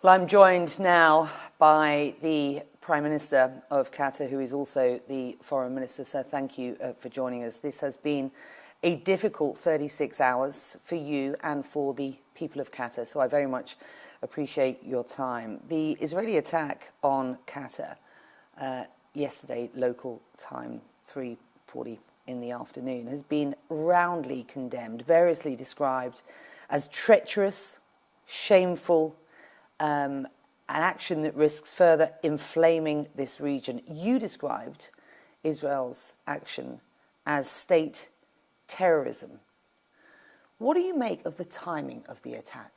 Well, I'm joined now by the Prime Minister of Qatar, who is also the Foreign Minister, so thank you for joining us. This has been a difficult 36 hours for you and for the people of Qatar, so I very much appreciate your time. The Israeli attack on Qatar yesterday, local time, 3:40 in the afternoon, has been roundly condemned, variously described as treacherous, shameful, an action that risks further inflaming this region. You described Israel's action as state terrorism. What do you make of the timing of the attack?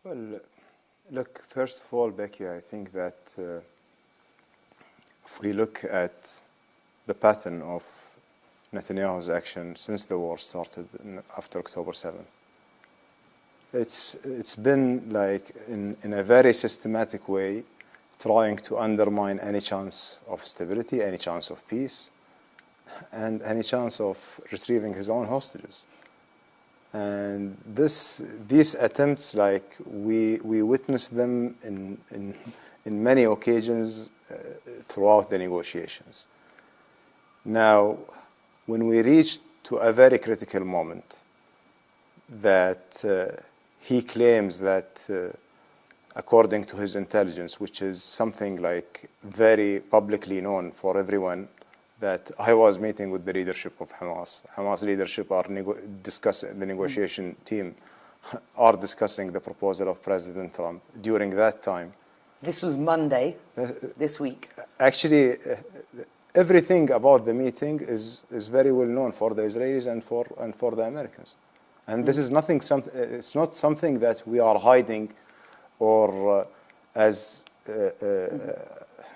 Well, look, first of all, Becky, I think that if we look at the pattern of Netanyahu's action since the war started after October 7th, it's been like in a very systematic way trying to undermine any chance of stability, any chance of peace, and any chance of retrieving his own hostages. And these attempts, like we witnessed them in many occasions throughout the negotiations. Now, when we reached to a very critical moment that he claims that, according to his intelligence, which is something like very publicly known for everyone, that I was meeting with the leadership of Hamas. Hamas leadership are discussing, the negotiation team are discussing the proposal of President Trump during that time. This was Monday, this week. Actually, everything about the meeting is very well known for the Israelis and for the Americans. And this is nothing. It's not something that we are hiding, or as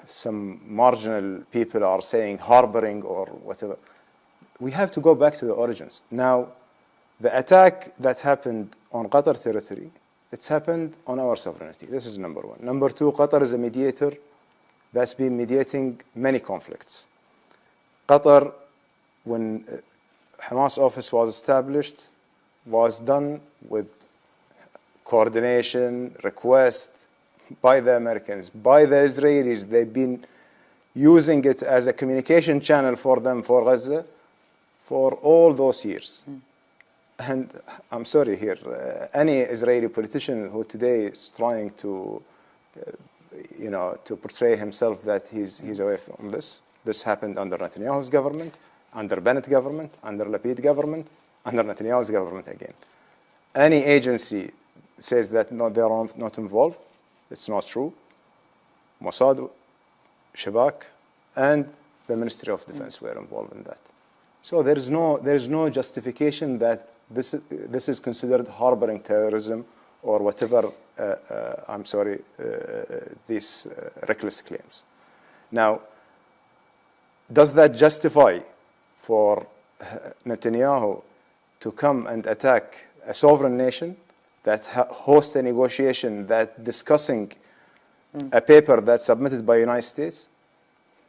some marginal people are saying, harboring or whatever. We have to go back to the origins. Now, the attack that happened on Qatar territory, it's happened on our sovereignty. This is number one. Number two, Qatar is a mediator that's been mediating many conflicts. Qatar, when Hamas office was established, was done with coordination, request by the Americans, by the Israelis. They've been using it as a communication channel for them, for Gaza, for all those years. And I'm sorry here, any Israeli politician who today is trying to, to portray himself that he's away from this. This happened under Netanyahu's government, under Bennett government, under Lapid government, under Netanyahu's government again. Any agency says that no, they are not involved. It's not true. Mossad, Shabak, and the Ministry of Defense were involved in that. So there is no justification that this is considered harboring terrorism or whatever. These reckless claims. Now, does that justify for Netanyahu to come and attack a sovereign nation that hosts a negotiation that discussing a paper that's submitted by the United States?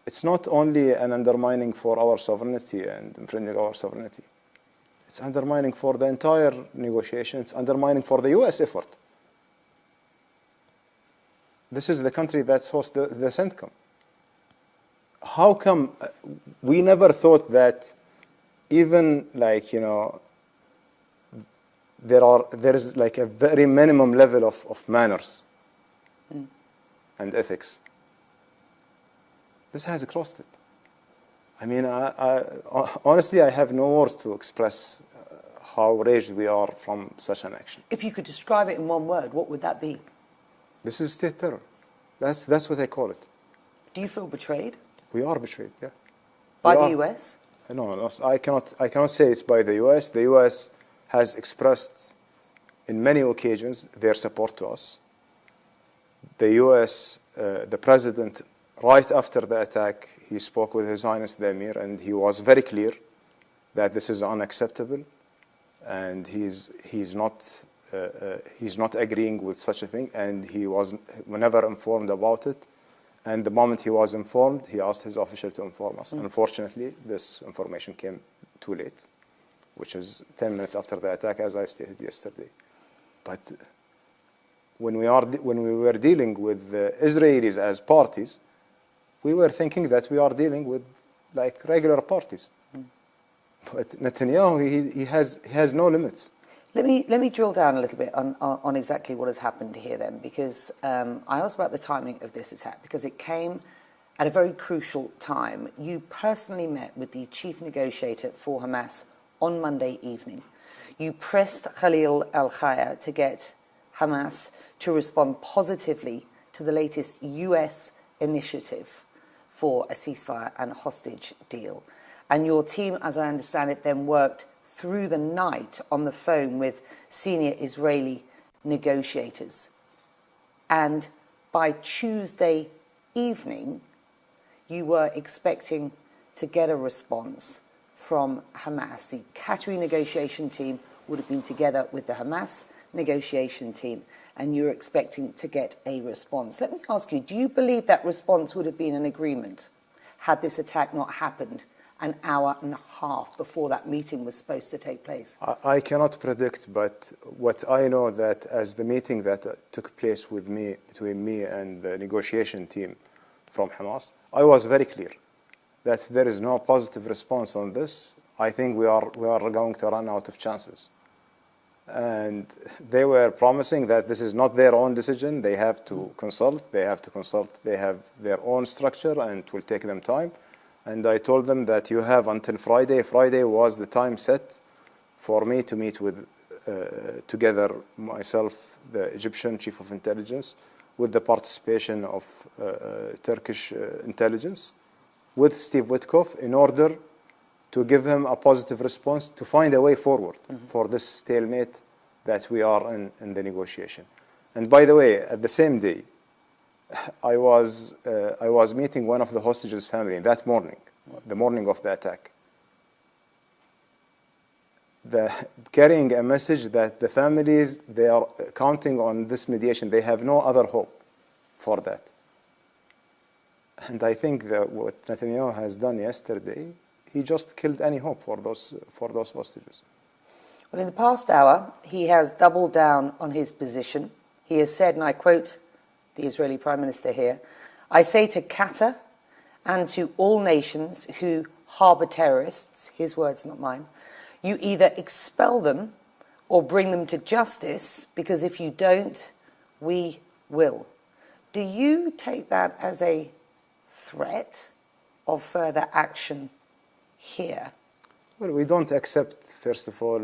It's not only an undermining for our sovereignty and infringing our sovereignty. It's undermining for the entire negotiation. It's undermining for the U.S. effort. This is the country that's hosts the CENTCOM. How come we never thought that even there is like a very minimum level of manners and ethics? This has crossed it. I mean, honestly, I have no words to express how outraged we are from such an action. If you could describe it in one word, what would that be? This is state terror. That's what I call it. Do you feel betrayed? We are betrayed, yeah. By the US? No, I cannot say it's by the US. The US has expressed in many occasions their support to us. The US, the president, right after the attack, he spoke with His Highness the Emir, and he was very clear that this is unacceptable, and he's not agreeing with such a thing, and he was never informed about it. And the moment he was informed, he asked his official to inform us. Unfortunately, this information came too late, which is 10 minutes after the attack, as I stated yesterday. But when we were dealing with the Israelis as parties, we were thinking that we are dealing with like regular parties. But Netanyahu, he has no limits. Let me drill down a little bit on exactly what has happened here then, because I asked about the timing of this attack, because it came at a very crucial time. You personally met with the chief negotiator for Hamas on Monday evening. You pressed Khalil al-Khaya to get Hamas to respond positively to the latest US initiative for a ceasefire and a hostage deal. And your team, as I understand it, then worked through the night on the phone with senior Israeli negotiators. And by Tuesday evening, you were expecting to get a response from Hamas. The Qatari negotiation team would have been together with the Hamas negotiation team, and you're expecting to get a response. Let me ask you, do you believe that response would have been an agreement had this attack not happened an hour and a half before that meeting was supposed to take place? I cannot predict, but what I know that as the meeting that took place between me and the negotiation team from Hamas, I was very clear that there is no positive response on this. I think we are going to run out of chances. And they were promising that this is not their own decision. They have to consult. They have their own structure, and it will take them time. And I told them that you have until Friday. Friday was the time set for me to meet with, together, myself, the Egyptian chief of intelligence, with the participation of Turkish intelligence, with Steve Witkoff, in order to give him a positive response to find a way forward for this stalemate that we are in the negotiation. And by the way, at the same day, I was meeting one of the hostages' family that morning, the morning of the attack, carrying a message that the families, they are counting on this mediation. They have no other hope for that. And I think that what Netanyahu has done yesterday, he just killed any hope for those hostages. Well, in the past hour, he has doubled down on his position. He has said, and I quote the Israeli Prime Minister here, "I say to Qatar and to all nations who harbor terrorists," his words, not mine, "you either expel them or bring them to justice, because if you don't, we will." Do you take that as a threat of further action here? Well, we don't accept, first of all,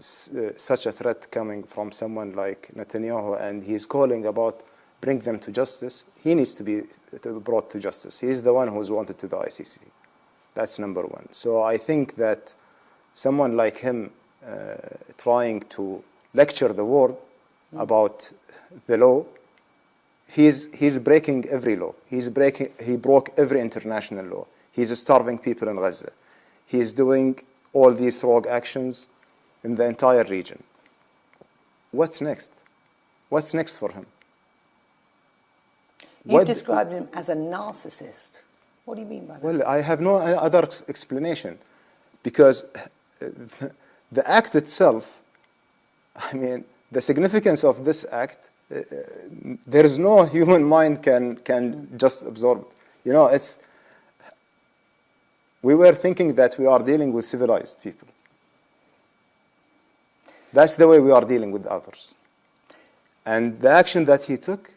such a threat coming from someone like Netanyahu, and he's calling about bring them to justice. He needs to be brought to justice. He's the one who's wanted to the ICC. That's number one. So I think that someone like him trying to lecture the world about the law, he's breaking every law. He broke every international law. He's starving people in Gaza. He's doing all these rogue actions in the entire region. What's next? What's next for him? You've described him as a narcissist. What do you mean by that? Well, I have no other explanation, because the act itself, I mean, the significance of this act, there is no human mind can just absorb it. You know, we were thinking that we are dealing with civilized people. That's the way we are dealing with others. And the action that he took,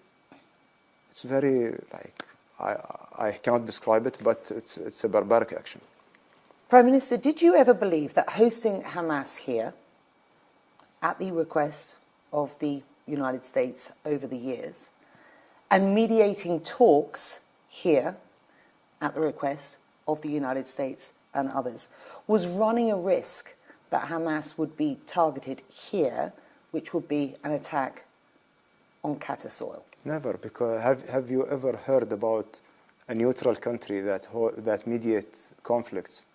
it's very, like, I cannot describe it, but it's a barbaric action. Prime Minister, did you ever believe that hosting Hamas here, at the request of the United States over the years, and mediating talks here, at the request of the United States and others, was running a risk that Hamas would be targeted here, which would be an attack on Qatar soil? Never, because have you ever heard about a neutral country that mediates conflicts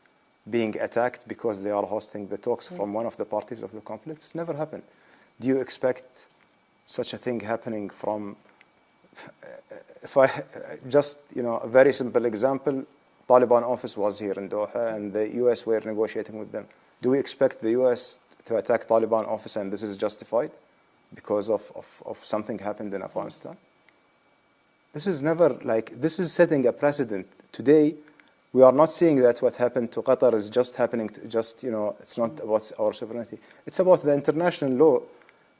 being attacked because they are hosting the talks from one of the parties of the conflict? It's never happened. Do you expect such a thing happening from, a very simple example, Taliban office was here in Doha and the US were negotiating with them. Do we expect the US to attack Taliban office and this is justified? because of something happened in Afghanistan. This is never like, this is setting a precedent. Today, we are not seeing that what happened to Qatar is just happening to just, it's not about our sovereignty. It's about the international law.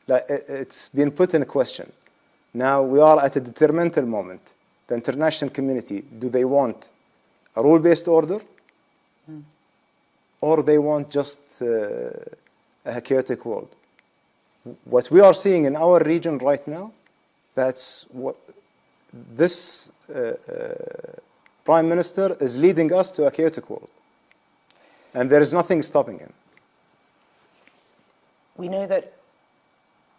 Like, it's been put in question. Now we are at a detrimental moment. The international community, do they want a rule-based order? Or they want just a chaotic world? What we are seeing in our region right now, that's what this Prime Minister is leading us to, a chaotic world. And there is nothing stopping him. We know that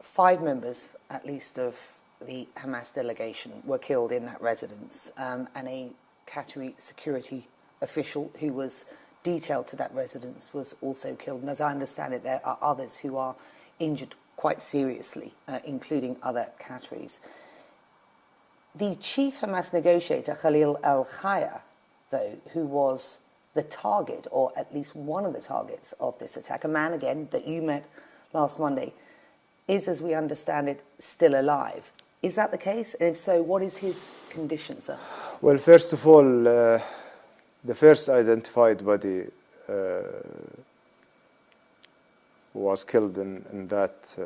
5 members, at least, of the Hamas delegation were killed in that residence, and a Qatari security official who was detailed to that residence was also killed. And as I understand it, there are others who are injured quite seriously, including other Qataris. The chief Hamas negotiator, Khalil al-Khaya, though, who was the target, or at least one of the targets of this attack, a man, again, that you met last Monday, is, as we understand it, still alive. Is that the case? And if so, what is his condition, sir? Well, first of all, the first identified body who was killed in that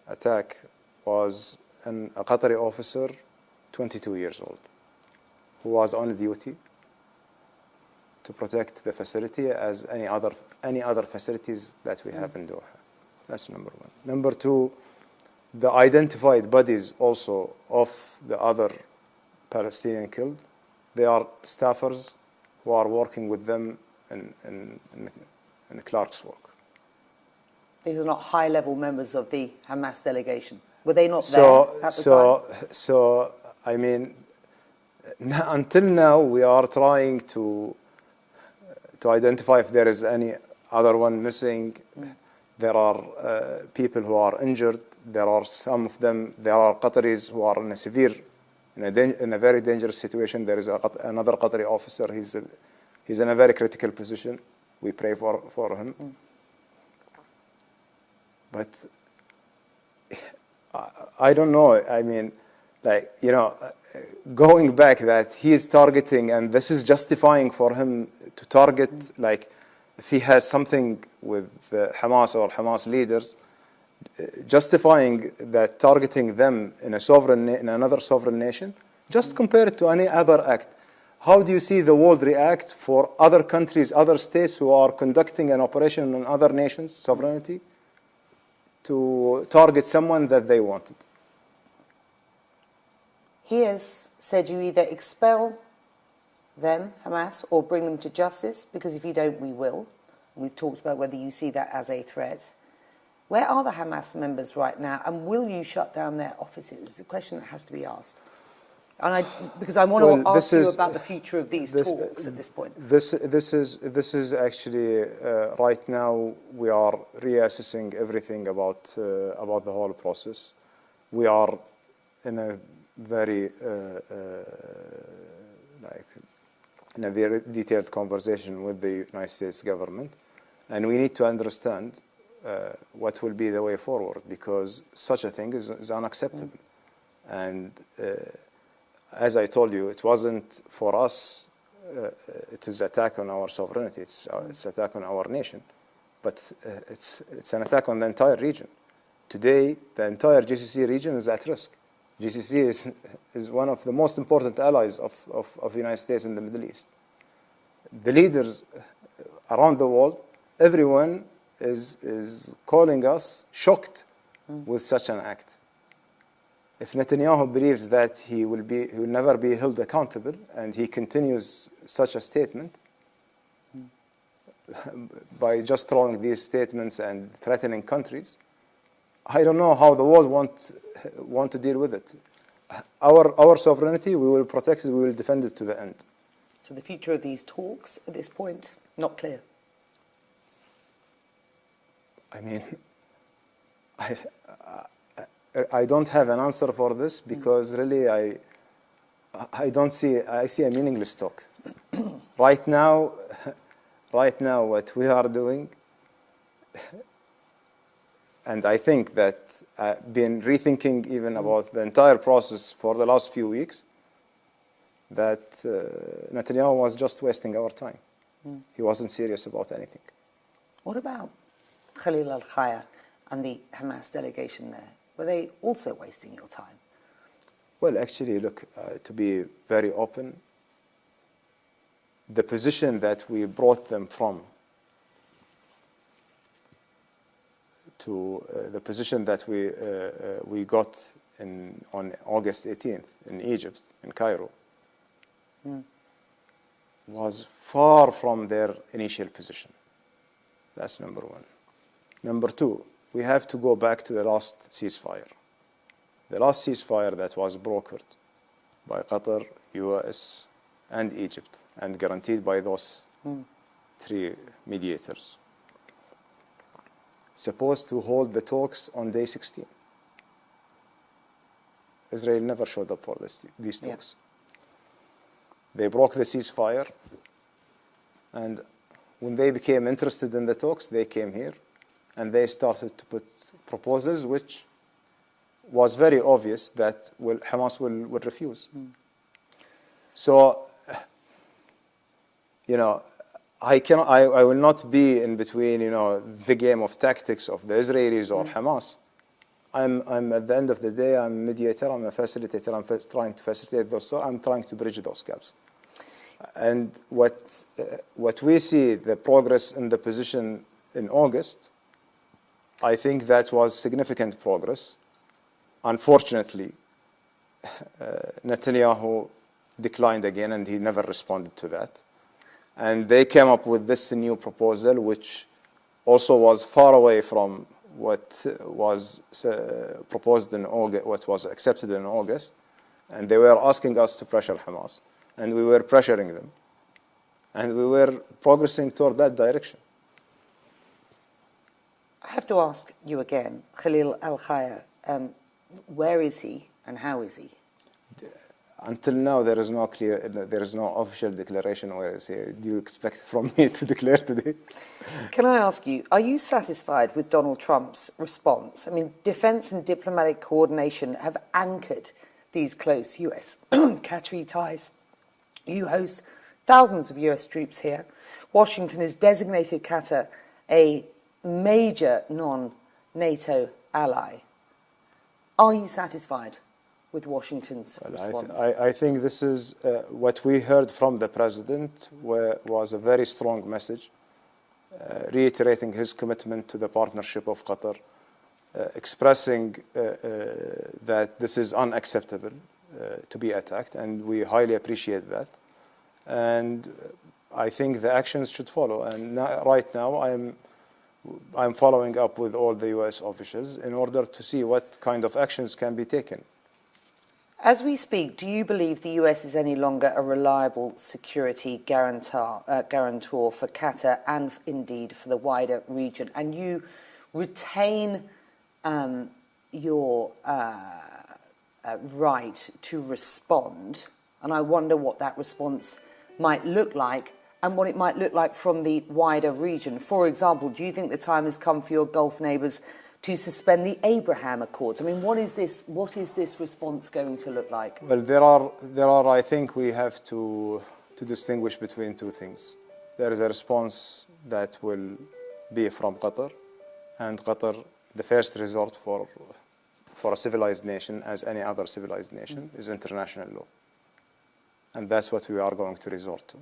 attack was a Qatari officer, 22 years old, who was on duty to protect the facility as any other facilities that we have in Doha. That's number one. Number two, the identified bodies also of the other Palestinian killed, they are staffers who are working with them in Clark's work. These are not high-level members of the Hamas delegation. Were they not there at the time? So, I mean, until now, we are trying to identify if there is any other one missing. There are people who are injured. There are some of them, there are Qataris who are in a severe, in a very dangerous situation. There is another Qatari officer. He's in a very critical position. We pray for him. But I don't know. I mean, like, going back that he is targeting, and this is justifying for him to target, like, if he has something with Hamas or Hamas leaders, justifying that targeting them in another sovereign nation, just compare it to any other act. How do you see the world react for other countries, other states who are conducting an operation in other nations' sovereignty to target someone that they wanted? He has said you either expel them, Hamas, or bring them to justice, because if you don't, we will. We've talked about whether you see that as a threat. Where are the Hamas members right now, and will you shut down their offices? It's a question that has to be asked. And because I want to ask you about the future of these talks at this point. This is actually right now we are reassessing everything about the whole process. We are in a very in a very detailed conversation with the United States government, and we need to understand what will be the way forward, because such a thing is unacceptable. And as I told you, it wasn't for us. It is attack on our sovereignty. It's attack on our nation, but it's an attack on the entire region. Today, the entire GCC region is at risk. GCC is one of the most important allies of the United States in the Middle East. The leaders around the world, everyone is calling us shocked with such an act. If Netanyahu believes that he will never be held accountable, and he continues such a statement by just throwing these statements and threatening countries, I don't know how the world want to deal with it. Our sovereignty, we will protect it, we will defend it to the end. So the future of these talks at this point, not clear. I mean, I don't have an answer for this, because really I don't see, I see a meaningless talk. Right now what we are doing, And I think that I've been rethinking even about the entire process for the last few weeks, that Netanyahu was just wasting our time. He wasn't serious about anything. What about Khalil al-Khayr and the Hamas delegation there? Were they also wasting your time? Well, actually, look, to be very open, the position that we brought them from to the position that we got on August 18th in Egypt, in Cairo, was far from their initial position. That's number one. Number two, we have to go back to the last ceasefire. The last ceasefire that was brokered by Qatar, US, and Egypt, and guaranteed by those three mediators, supposed to hold the talks on day 16. Israel never showed up for these talks. They broke the ceasefire, and when they became interested in the talks, they came here, and they started to put proposals which was very obvious that Hamas will refuse. So, you know, I will not be in between, you know, the game of tactics of the Israelis or Hamas. I'm at the end of the day, I'm a mediator, I'm a facilitator, I'm trying to facilitate those, so I'm trying to bridge those gaps. And what we see, the progress in the position in August, I think that was significant progress. Unfortunately, Netanyahu declined again, and he never responded to that. And they came up with this new proposal, which also was far away from what was proposed in August, what was accepted in August. And they were asking us to pressure Hamas, and we were pressuring them. And we were progressing toward that direction. I have to ask you again, Khalil al-Khayr, where is he and how is he? Until now, there is no official declaration. Where is he? Do you expect from me to declare today? Can I ask you, are you satisfied with Donald Trump's response? I mean, defense and diplomatic coordination have anchored these close US-Qatari ties. You host thousands of US troops here. Washington has designated Qatar a major non-NATO ally. Are you satisfied with Washington's response? I think this is what we heard from the president was a very strong message, reiterating his commitment to the partnership of Qatar, expressing that this is unacceptable to be attacked, and we highly appreciate that. And I think the actions should follow. And right now, I'm following up with all the US officials in order to see what kind of actions can be taken. As we speak, do you believe the US is any longer a reliable security guarantor for Qatar and indeed for the wider region? And you retain your right to respond, and I wonder what that response might look like and what it might look like from the wider region. For example, do you think the time has come for your Gulf neighbours to suspend the Abraham Accords? I mean, what is this response going to look like? Well, there are. I think we have to distinguish between two things. There is a response that will be from Qatar, and Qatar, the first resort for a civilized nation, as any other civilized nation, is international law. And that's what we are going to resort to.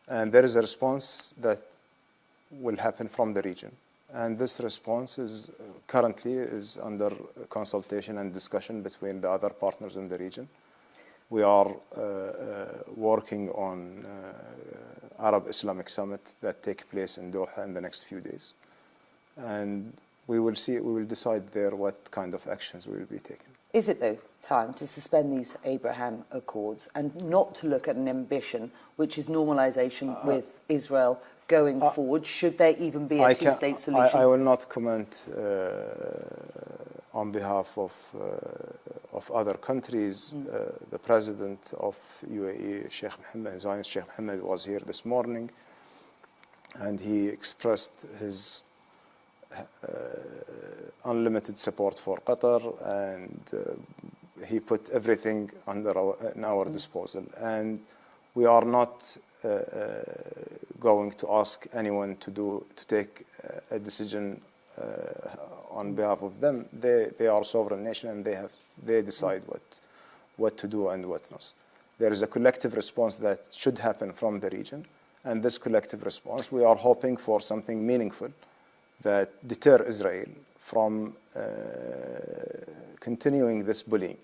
And there is a response that will happen from the region. And this response is currently under consultation and discussion between the other partners in the region. We are working on Arab Islamic Summit that takes place in Doha in the next few days. And we will decide there what kind of actions we will be taking. Is it, though, time to suspend these Abraham Accords and not to look at an ambition, which is normalization with Israel going forward? Should there even be a two-state solution? I will not comment on behalf of other countries. The president of UAE, Sheikh Mohammed, His Highness Sheikh Mohammed, was here this morning, and he expressed his unlimited support for Qatar, and he put everything in our disposal. And we are not going to ask anyone to take a decision on behalf of them. They are a sovereign nation, and they decide what to do and what not. There is a collective response that should happen from the region, and this collective response, we are hoping for something meaningful that deter Israel from continuing this bullying.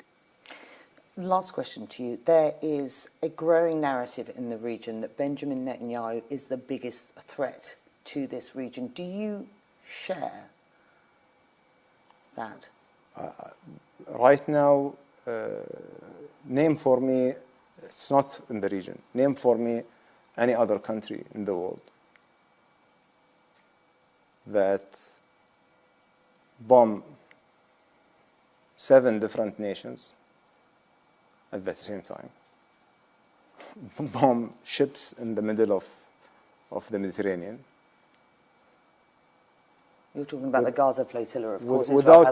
Last question to you. There is a growing narrative in the region that Benjamin Netanyahu is the biggest threat to this region. Do you share that? Right now, name for me, it's not in the region, name for me any other country in the world that bomb 7 different nations at the same time, bomb ships in the middle of the Mediterranean. You're talking about the Gaza flotilla, of course. Israel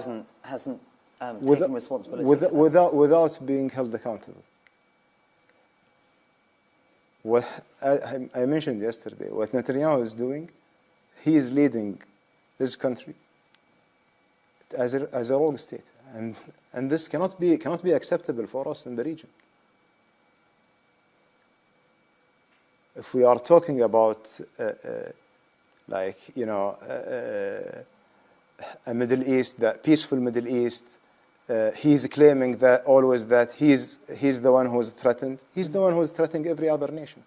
hasn't taken responsibility for that. Without being held accountable. What I mentioned yesterday, what Netanyahu is doing, he is leading this country as a rogue state, and this cannot be acceptable for us in the region. If we are talking about a Middle East, that peaceful Middle East, he's claiming that always that he's the one who is threatened. He's the one who is threatening every other nation.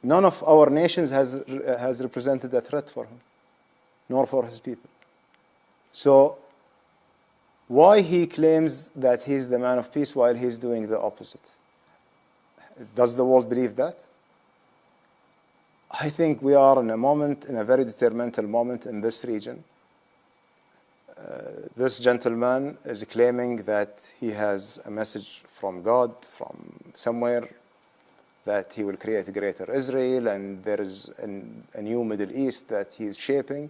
None of our nations has represented a threat for him, nor for his people. So why he claims that he's the man of peace while he's doing the opposite? Does the world believe that? I think we are in a very detrimental moment in this region. This gentleman is claiming that he has a message from God, from somewhere, that he will create a greater Israel, and there is a new Middle East that he is shaping.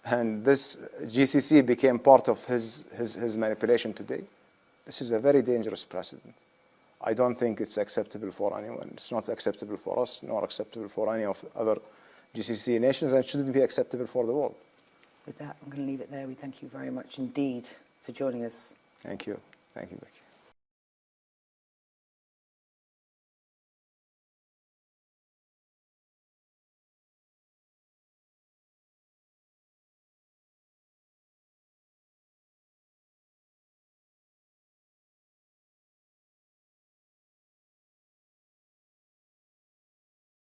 And this GCC became part of his manipulation today. This is a very dangerous precedent. I don't think it's acceptable for anyone. It's not acceptable for us, nor acceptable for any of other GCC nations, and shouldn't be acceptable for the world. With that, I'm going to leave it there. We thank you very much indeed for joining us. Thank you. Thank you, Becky.